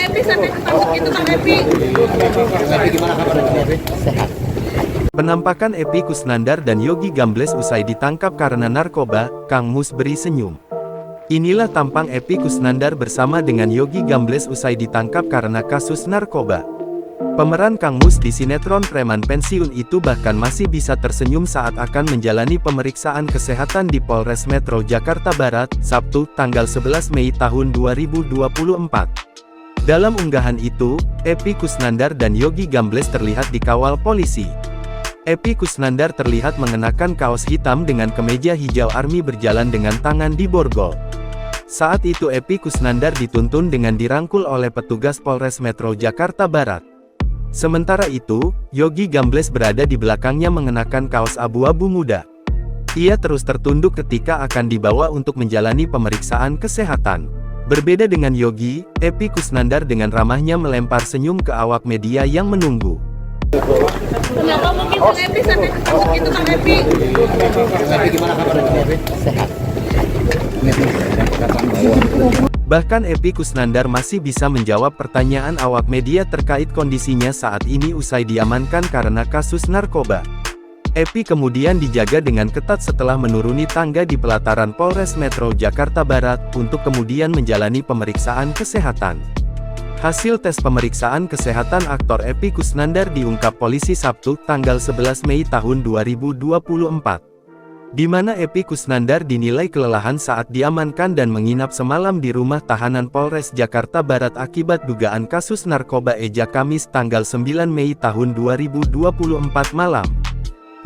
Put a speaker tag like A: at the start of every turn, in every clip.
A: Epi sampai ketangkep itu Kang Epi.
B: Tapi gimana kabar Epi?
C: Sehat.
D: Penampakan Epi Kusnandar dan Yogi Gambles usai ditangkap karena narkoba, Kang Mus beri senyum. Inilah tampang Epi Kusnandar bersama dengan Yogi Gambles usai ditangkap karena kasus narkoba. Pemeran Kang Mus di sinetron Preman Pensiun itu bahkan masih bisa tersenyum saat akan menjalani pemeriksaan kesehatan di Polres Metro Jakarta Barat, Sabtu, tanggal 11 Mei tahun 2024. Dalam unggahan itu, Epi Kusnandar dan Yogi Gambles terlihat dikawal polisi. Epi Kusnandar terlihat mengenakan kaos hitam dengan kemeja hijau army berjalan dengan tangan di borgol. Saat itu Epi Kusnandar dituntun dengan dirangkul oleh petugas Polres Metro Jakarta Barat. Sementara itu, Yogi Gambles berada di belakangnya mengenakan kaos abu-abu muda. Ia terus tertunduk ketika akan dibawa untuk menjalani pemeriksaan kesehatan. Berbeda dengan Yogi, Epi Kusnandar dengan ramahnya melempar senyum ke awak media yang menunggu.
A: Kenapa mungkin Kang Epi sampai ketangkep itu Kang Epi?
B: Tapi gimana kabar Epi?
C: Sehat.
D: Bahkan Epi Kusnandar masih bisa menjawab pertanyaan awak media terkait kondisinya saat ini usai diamankan karena kasus narkoba. Epi kemudian dijaga dengan ketat setelah menuruni tangga di pelataran Polres Metro Jakarta Barat, untuk kemudian menjalani pemeriksaan kesehatan. Hasil tes pemeriksaan kesehatan aktor Epi Kusnandar diungkap polisi Sabtu, tanggal 11 Mei tahun 2024. Di mana Epi Kusnandar dinilai kelelahan saat diamankan dan menginap semalam di rumah tahanan Polres Jakarta Barat akibat dugaan kasus narkoba Eja Kamis tanggal 9 Mei tahun 2024 malam.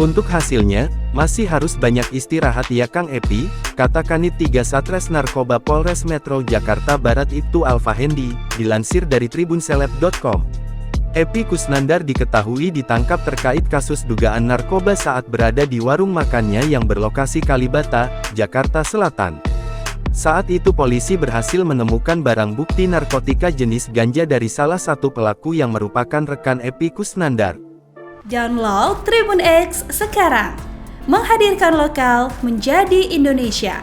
D: Untuk hasilnya, masih harus banyak istirahat ya Kang Epi, kata Kanit 3 Satres Narkoba Polres Metro Jakarta Barat Ibtu Alfahendi, dilansir dari tribunseleb.com. Epi Kusnandar diketahui ditangkap terkait kasus dugaan narkoba saat berada di warung makannya yang berlokasi Kalibata, Jakarta Selatan. Saat itu polisi berhasil menemukan barang bukti narkotika jenis ganja dari salah satu pelaku yang merupakan rekan Epi Kusnandar.
E: Download Tribun X sekarang, menghadirkan lokal menjadi Indonesia.